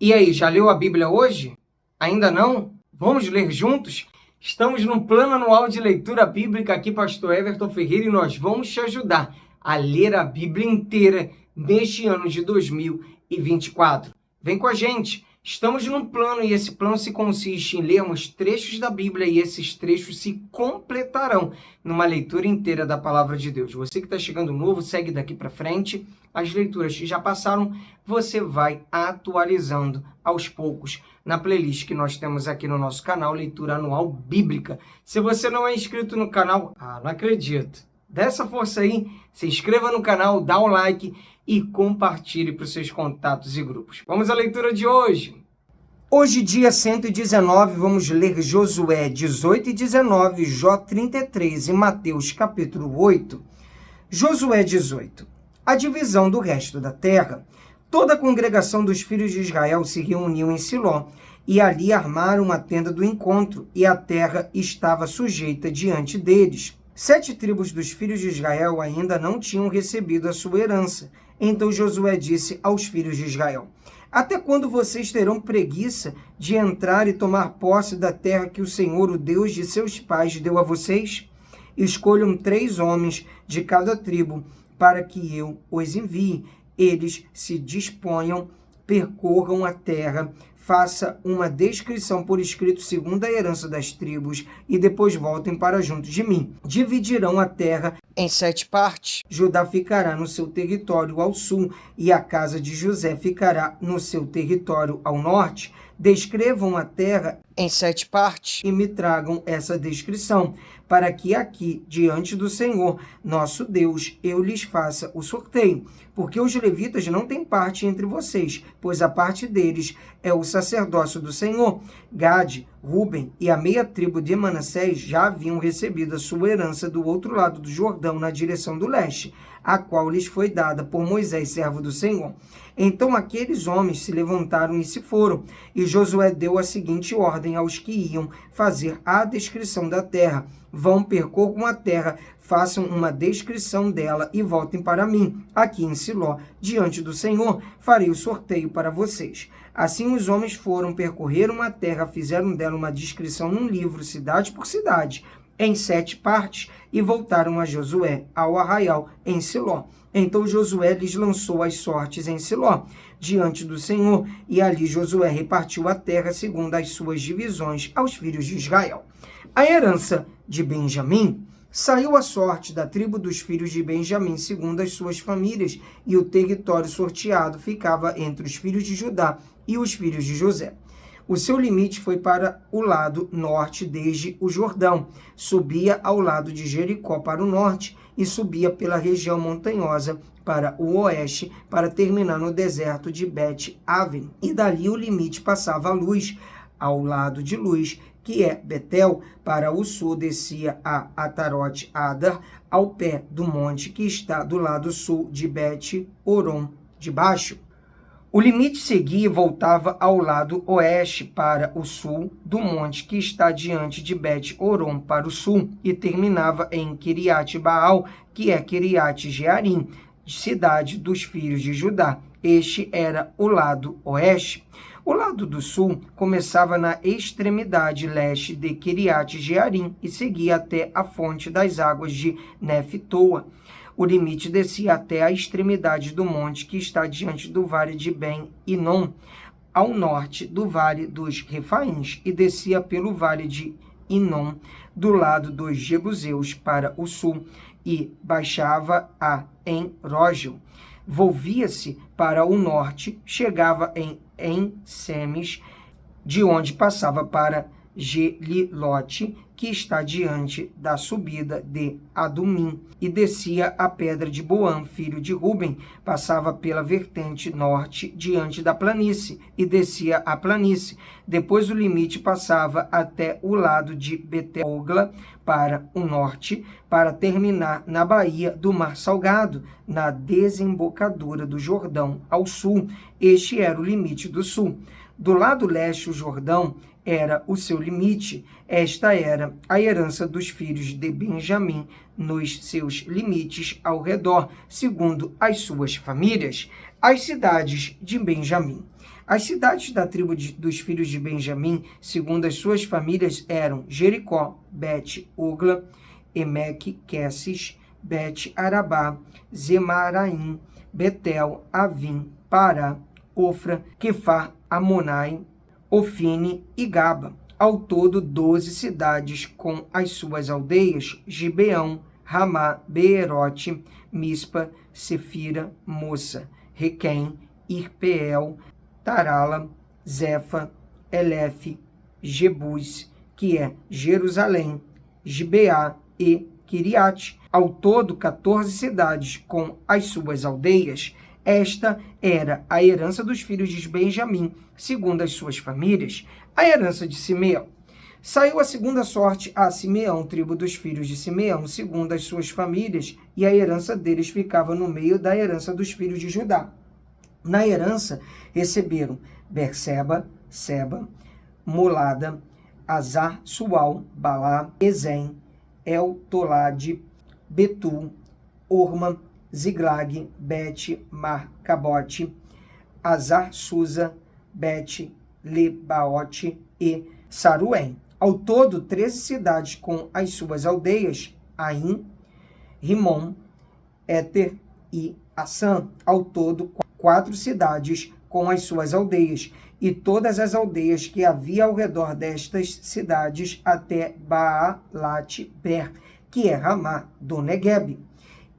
E aí, já leu a Bíblia hoje? Ainda não? Vamos ler juntos? Estamos no plano anual de leitura bíblica aqui, Pastor Everton Ferreira, e nós vamos te ajudar a ler a Bíblia inteira neste ano de 2024. Vem com a gente! Estamos num plano e esse plano se consiste em lermos trechos da Bíblia e esses trechos se completarão numa leitura inteira da Palavra de Deus. Você que está chegando novo, segue daqui para frente. As leituras que já passaram, você vai atualizando aos poucos na playlist que nós temos aqui no nosso canal, Leitura Anual Bíblica. Se você não é inscrito no canal, não acredito. Dê essa força aí, se inscreva no canal, dá um like e compartilhe para os seus contatos e grupos. Vamos à leitura de hoje. Hoje, dia 119, vamos ler Josué 18 e 19, Jó 33 e Mateus capítulo 8. Josué 18. A divisão do resto da terra. Toda a congregação dos filhos de Israel se reuniu em Siló, e ali armaram uma tenda do encontro, e a terra estava sujeita diante deles. 7 tribos dos filhos de Israel ainda não tinham recebido a sua herança. Então Josué disse aos filhos de Israel: até quando vocês terão preguiça de entrar e tomar posse da terra que o Senhor, o Deus de seus pais, deu a vocês? Escolham 3 homens de cada tribo para que eu os envie. Eles se disponham, percorram a terra, faça uma descrição por escrito segundo a herança das tribos e depois voltem para junto de mim. Dividirão a terra em 7 partes. Judá ficará no seu território ao sul e a casa de José ficará no seu território ao norte. Descrevam a terra em 7 partes e me tragam essa descrição, para que aqui, diante do Senhor, nosso Deus, eu lhes faça o sorteio. Porque os levitas não têm parte entre vocês, pois a parte deles é o sacerdócio do Senhor. Gade, Ruben e a meia tribo de Manassés já haviam recebido a sua herança do outro lado do Jordão, na direção do leste, a qual lhes foi dada por Moisés, servo do Senhor. Então aqueles homens se levantaram e se foram, e Josué deu a seguinte ordem aos que iam fazer a descrição da terra: vão, percorram a terra, façam uma descrição dela e voltem para mim. Aqui em Siló, diante do Senhor, farei o sorteio para vocês. Assim os homens foram, percorreram a terra, fizeram dela uma descrição num livro, cidade por cidade, em 7 partes, e voltaram a Josué, ao arraial, em Siló. Então Josué lhes lançou as sortes em Siló, diante do Senhor, e ali Josué repartiu a terra segundo as suas divisões aos filhos de Israel. A herança de Benjamim. Saiu a sorte da tribo dos filhos de Benjamim segundo as suas famílias, e o território sorteado ficava entre os filhos de Judá e os filhos de José. O seu limite foi para o lado norte desde o Jordão, subia ao lado de Jericó para o norte e subia pela região montanhosa para o oeste, para terminar no deserto de Bet-Aven. E dali o limite passava a Luz, ao lado de Luz, que é Betel. Para o sul descia a Atarote Adar, ao pé do monte que está do lado sul de Bet-Horon de baixo. O limite seguia e voltava ao lado oeste para o sul do monte que está diante de Bet-Horon para o sul e terminava em Quiriat-Baal, que é Quiriat-Jearim, cidade dos filhos de Judá. Este era o lado oeste. O lado do sul começava na extremidade leste de Quiriat-Jearim e seguia até a fonte das águas de Neftoa. O limite descia até a extremidade do monte que está diante do vale de Ben-Hinom, ao norte do vale dos Refaíns, e descia pelo vale de Hinom, do lado dos Jebuseus para o sul, e baixava a En-Rogel. Volvia-se para o norte, chegava em En-Semes, de onde passava para Gelilote, que está diante da subida de Adumim, e descia a pedra de Boam, filho de Ruben, passava pela vertente norte diante da planície, e descia a planície. Depois o limite passava até o lado de Betel-Ogla, para o norte, para terminar na baía do Mar Salgado, na desembocadura do Jordão, ao sul. Este era o limite do sul. Do lado leste, o Jordão era o seu limite. Esta era a herança dos filhos de Benjamim nos seus limites ao redor, segundo as suas famílias. As cidades de Benjamim. As cidades da tribo dos filhos de Benjamim, segundo as suas famílias, eram Jericó, Bet-Ogla, Emeque, Quessis, Bet-Arabá, Zemaraim, Betel, Avim, Pará, Ofra, Quefar, Amonai, Ofine e Gaba. Ao todo, 12 cidades com as suas aldeias: Gibeão, Ramá, Beerote, Mispa, Sefira, Moça, Requém, Irpeel, Tarala, Zefa, Elefe, Jebus, que é Jerusalém, Gibeá e Quiriate. Ao todo, 14 cidades com as suas aldeias. Esta era a herança dos filhos de Benjamim, segundo as suas famílias. A herança de Simeão. Saiu a segunda sorte a Simeão, tribo dos filhos de Simeão, segundo as suas famílias, e a herança deles ficava no meio da herança dos filhos de Judá. Na herança receberam Berseba, Seba, Molada, Azar, Sual, Balá, Ezem, El-Tolade, Betul, Orma, Ziglag, Bet, Marcabote, Azar, Susa, Bet, Lebaote e Saruém. Ao todo, 13 cidades com as suas aldeias: Aim, Rimon, Éter e Assã. Ao todo, 4 cidades com as suas aldeias, e todas as aldeias que havia ao redor destas cidades até Baalat-Ber, que é Ramá do Negueb.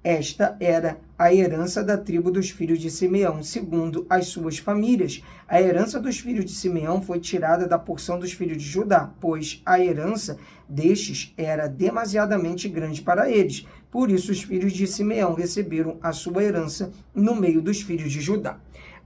Esta era a herança da tribo dos filhos de Simeão, segundo as suas famílias. A herança dos filhos de Simeão foi tirada da porção dos filhos de Judá, pois a herança destes era demasiadamente grande para eles. Por isso, os filhos de Simeão receberam a sua herança no meio dos filhos de Judá.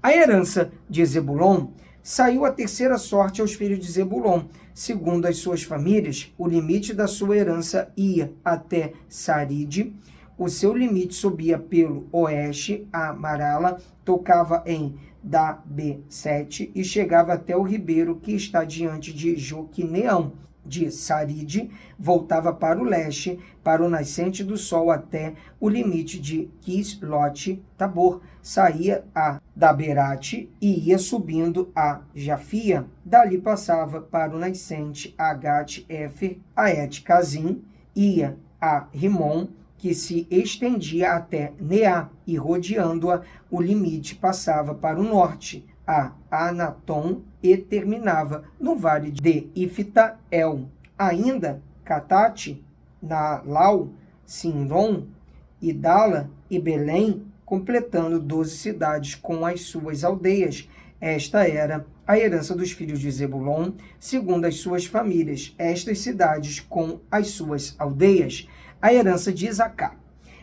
A herança de Zebulon. Saiu a terceira sorte aos filhos de Zebulon. Segundo as suas famílias, o limite da sua herança ia até Saride. O seu limite subia pelo oeste a Marala, tocava em Dabé-7 e chegava até o ribeiro que está diante de Joquineão. De Saride, voltava para o leste, para o nascente do sol até o limite de Quislote-Tabor. Saía a Daberate e ia subindo a Jafia. Dali passava para o nascente a Gat-Efer, a Et-Cazim, ia a Rimon, que se estendia até Neá, e rodeando-a, o limite passava para o norte, a Anatom, e terminava no vale de Ifta-El. Ainda Catate, Nalau, Sinron, Idala e Belém, completando 12 cidades com as suas aldeias. Esta era a herança dos filhos de Zebulon, segundo as suas famílias, estas cidades com as suas aldeias. A herança de Isacar.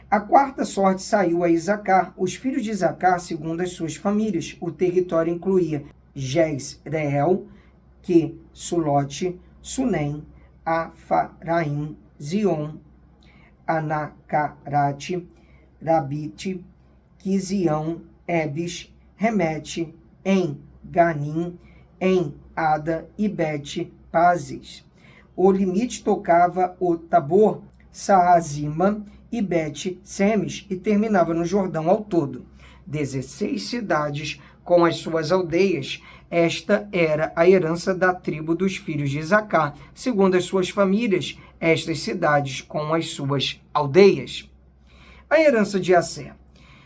A quarta sorte saiu a Isacar, os filhos de Isacar, segundo as suas famílias. O território incluía Jezreel, Sulote, Sunem, Afaraim, Zion, Anacarate, Rabite, Quizião, Ebes, Remete, em Ganim, em Ada e Bet-Pazes. O limite tocava o Tabor, Saazima e Bet-Semes, e terminava no Jordão. Ao todo, 16 cidades com as suas aldeias. Esta era a herança da tribo dos filhos de Isacar, segundo as suas famílias, estas cidades com as suas aldeias. A herança de Asser.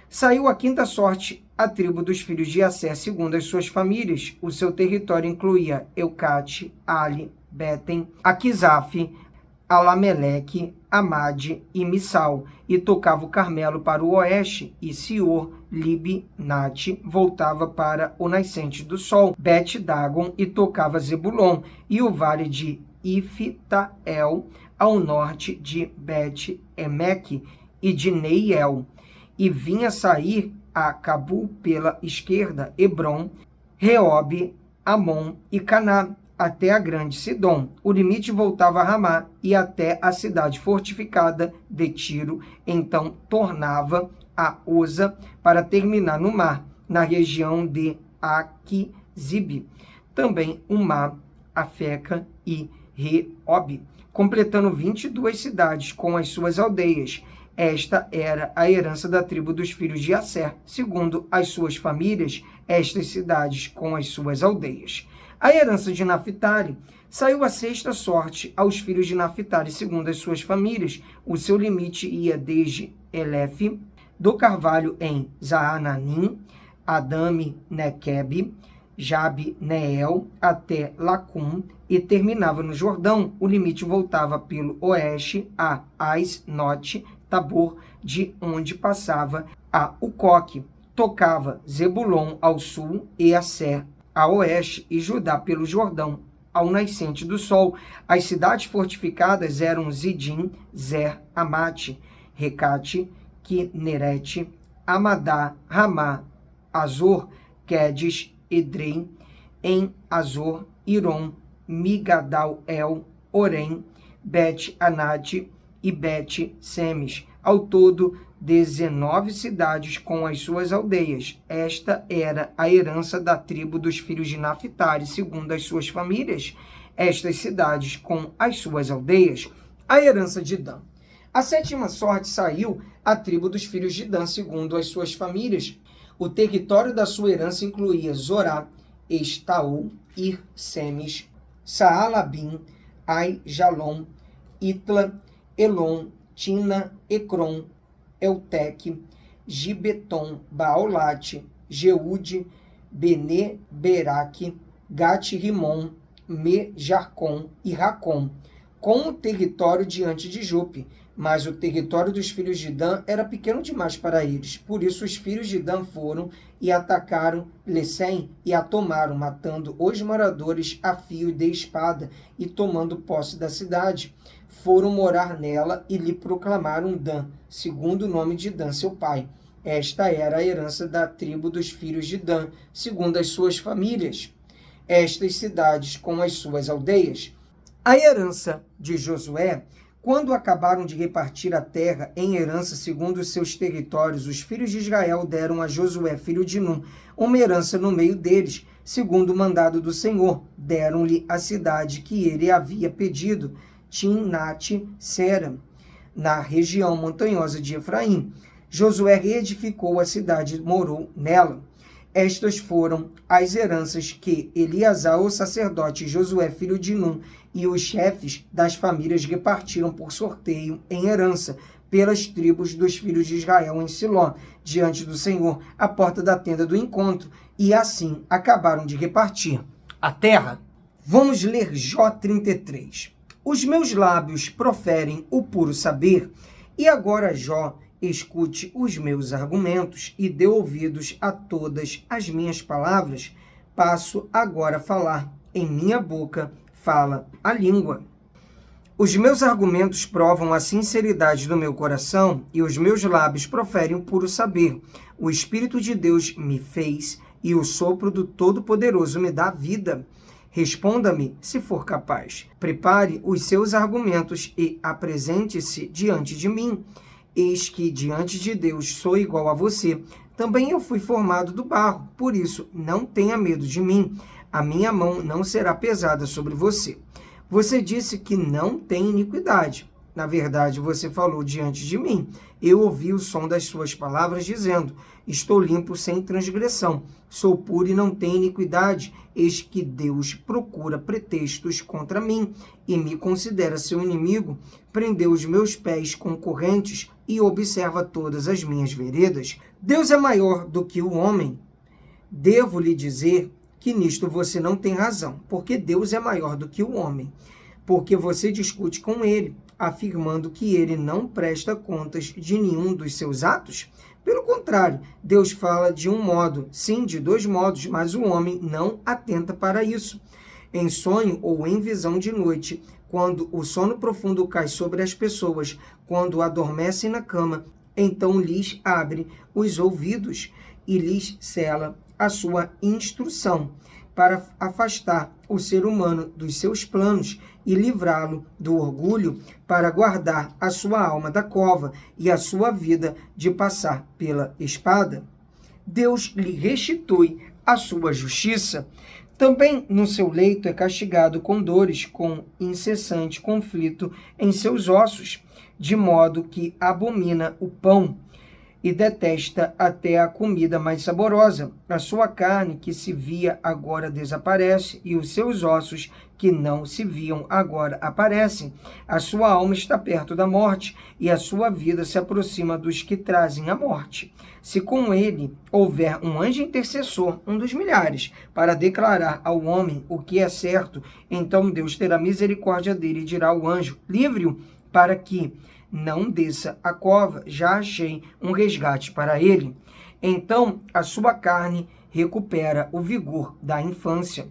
Saiu a quinta sorte a tribo dos filhos de Asser, segundo as suas famílias. O seu território incluía Eucate, Ali, Betem, Aquisaf, Alameleque, Amade e Missal, e tocava o Carmelo para o oeste, e Sior, Libnate, voltava para o nascente do sol, Bet-Dagon, e tocava Zebulon, e o vale de Ifta-El, ao norte de Bet-Emeque e de Neiel, e vinha sair a Cabul pela esquerda, Hebron, Reobe, Amon e Caná, até a grande Sidom. O limite voltava a Ramá e até a cidade fortificada de Tiro, então tornava a Oza para terminar no mar, na região de Aquizib, também Umá, Afeca e Reobe, completando 22 cidades com as suas aldeias. Esta era a herança da tribo dos filhos de Asser, segundo as suas famílias. estas cidades com as suas aldeias. A herança de Naphtali saiu a sexta sorte aos filhos de Naphtali segundo as suas famílias. O seu limite ia desde Elef, do carvalho em Zaananim, Adame Nequeb, Jabe Neel, até Lacum, e terminava no Jordão. O limite voltava pelo oeste a Ais-Note, Tabor, de onde passava a Ucoque. Tocava Zebulon ao sul e Asser a oeste, e Judá pelo Jordão ao nascente do sol. As cidades fortificadas eram Zidim, Zer, Amate, Recate, Quinerete, Amadá, Ramá, Azor, Quedes, Edrei, em Azor, Irom, Migadal-El, Orém, Bet-Anate e Bet-Semes. Ao todo, 19 cidades com as suas aldeias. Esta era a herança da tribo dos filhos de Naphtali, segundo as suas famílias. Estas cidades com as suas aldeias. A herança de Dan. A sétima sorte saiu à tribo dos filhos de Dan, segundo as suas famílias. O território da sua herança incluía Zorá, Estaol, Ir, Semes, Saalabim, Ai, Jalom, Itla, Elon, Tina, Ecrom, Elteque, Gibeton, Baalate, Jeude, Bene, Beraque, Gate-Rimon, Me, Jarcom e Racom, com o território diante de Jope. Mas o território dos filhos de Dan era pequeno demais para eles. Por isso os filhos de Dan foram e atacaram Lesém e a tomaram, matando os moradores a fio de espada e tomando posse da cidade. Foram morar nela e lhe proclamaram Dan, segundo o nome de Dan, seu pai. Esta era a herança da tribo dos filhos de Dan, segundo as suas famílias. Estas cidades com as suas aldeias. A herança de Josué. Quando acabaram de repartir a terra em herança segundo os seus territórios, os filhos de Israel deram a Josué, filho de Num, uma herança no meio deles, segundo o mandado do Senhor. Deram-lhe a cidade que ele havia pedido, Timnat-Sera, na região montanhosa de Efraim. Josué reedificou a cidade e morou nela. Estas foram as heranças que Eleazar, o sacerdote, Josué, filho de Num, e os chefes das famílias repartiram por sorteio em herança pelas tribos dos filhos de Israel em Siló, diante do Senhor, à porta da tenda do encontro, e assim acabaram de repartir a terra. Vamos ler Jó 33. Os meus lábios proferem o puro saber, e agora, Jó, escute os meus argumentos e dê ouvidos a todas as minhas palavras. Passo agora a falar. Em minha boca fala a língua. Os meus argumentos provam a sinceridade do meu coração e os meus lábios proferem o puro saber. O Espírito de Deus me fez e o sopro do Todo-Poderoso me dá vida. Responda-me, se for capaz. Prepare os seus argumentos e apresente-se diante de mim. Eis que diante de Deus sou igual a você. Também eu fui formado do barro, por isso não tenha medo de mim. A minha mão não será pesada sobre você. Você disse que não tem iniquidade. Na verdade, você falou diante de mim. Eu ouvi o som das suas palavras dizendo, estou limpo sem transgressão. Sou puro e não tenho iniquidade. Eis que Deus procura pretextos contra mim e me considera seu inimigo. Prendeu os meus pés com correntes e observa todas as minhas veredas. Deus é maior do que o homem. Devo lhe dizer que nisto você não tem razão, porque Deus é maior do que o homem. Porque você discute com ele, afirmando que ele não presta contas de nenhum dos seus atos? Pelo contrário, Deus fala de um modo, sim, de dois modos, mas o homem não atenta para isso. Em sonho ou em visão de noite, quando o sono profundo cai sobre as pessoas, quando adormecem na cama, então lhes abre os ouvidos e lhes cela a sua instrução, para afastar o ser humano dos seus planos e livrá-lo do orgulho, para guardar a sua alma da cova e a sua vida de passar pela espada. Deus lhe restitui a sua justiça. Também no seu leito é castigado com dores, com incessante conflito em seus ossos, de modo que abomina o pão. e detesta até a comida mais saborosa. A sua carne, que se via, agora desaparece, e os seus ossos, que não se viam, agora aparecem. A sua alma está perto da morte, e a sua vida se aproxima dos que trazem a morte. Se com ele houver um anjo intercessor, um dos milhares, para declarar ao homem o que é certo, então Deus terá misericórdia dele e dirá ao anjo: livre-o, para que não desça a cova, já achei um resgate para ele. Então a sua carne recupera o vigor da infância,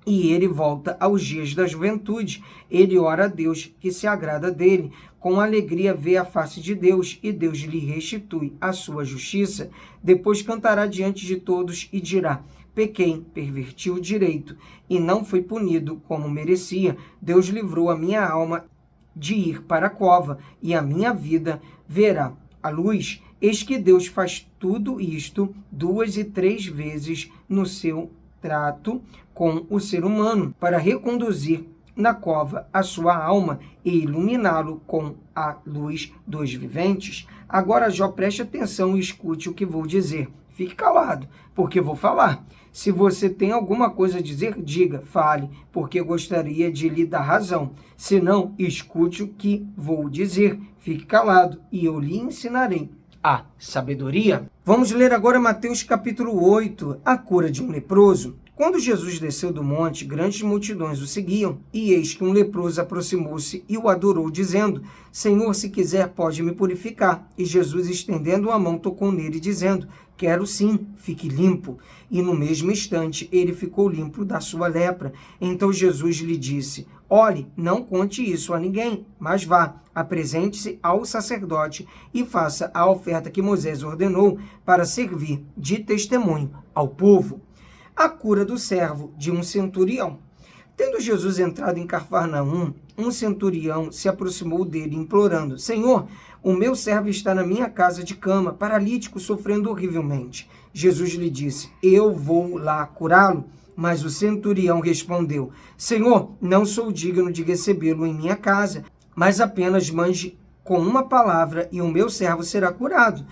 e ele volta aos dias da juventude. Ele ora a Deus, que se agrada dele. Com alegria vê a face de Deus, e Deus lhe restitui a sua justiça. Depois cantará diante de todos e dirá: pequei, perverti o direito, e não fui punido como merecia. Deus livrou a minha alma de ir para a cova, e a minha vida verá a luz. Eis que Deus faz tudo isto 2 e 3 vezes no seu trato com o ser humano, para reconduzir na cova a sua alma e iluminá-lo com a luz dos viventes. Agora, Jó, preste atenção e escute o que vou dizer. Fique calado, porque vou falar. Se você tem alguma coisa a dizer, diga, fale, porque gostaria de lhe dar razão. Se não, escute o que vou dizer. Fique calado e eu lhe ensinarei a sabedoria. Vamos ler agora Mateus capítulo 8, a cura de um leproso. Quando Jesus desceu do monte, grandes multidões o seguiam, e eis que um leproso aproximou-se e o adorou, dizendo: Senhor, se quiser, pode me purificar. E Jesus, estendendo a mão, tocou nele, dizendo: Quero sim, fique limpo. E no mesmo instante ele ficou limpo da sua lepra. Então Jesus lhe disse: Olhe, não conte isso a ninguém, mas vá, apresente-se ao sacerdote e faça a oferta que Moisés ordenou para servir de testemunho ao povo. A cura do servo de um centurião. Tendo Jesus entrado em Cafarnaum, um centurião se aproximou dele, implorando: Senhor, o meu servo está na minha casa de cama, paralítico, sofrendo horrivelmente. Jesus lhe disse: Eu vou lá curá-lo. Mas o centurião respondeu: Senhor, não sou digno de recebê-lo em minha casa, mas apenas mande com uma palavra e o meu servo será curado.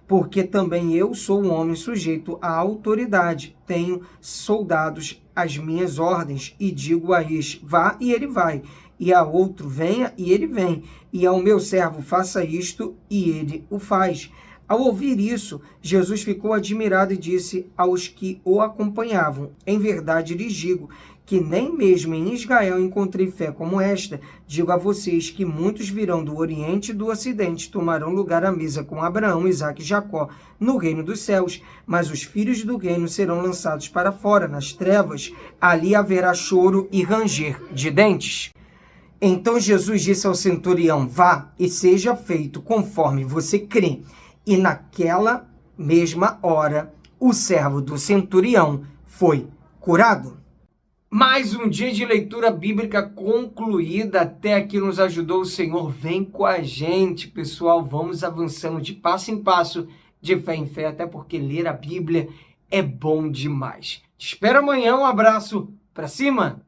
Porque também eu sou um homem sujeito à autoridade. Tenho soldados às minhas ordens, e digo a este: vá, e ele vai, e a outro: venha, e ele vem, e ao meu servo: faça isto, e ele o faz. Ao ouvir isso, Jesus ficou admirado e disse aos que o acompanhavam: em verdade lhes digo que nem mesmo em Israel encontrei fé como esta. Digo a vocês que muitos virão do Oriente e do Ocidente, tomarão lugar à mesa com Abraão, Isaque e Jacó no reino dos céus, mas os filhos do reino serão lançados para fora, nas trevas. Ali haverá choro e ranger de dentes. Então Jesus disse ao centurião: vá e seja feito conforme você crê. E naquela mesma hora, o servo do centurião foi curado. Mais um dia de leitura bíblica concluída. Até aqui nos ajudou o Senhor. Vem com a gente, pessoal. Vamos avançando de passo em passo, de fé em fé, até porque ler a Bíblia é bom demais. Te espero amanhã. Um abraço. Pra cima!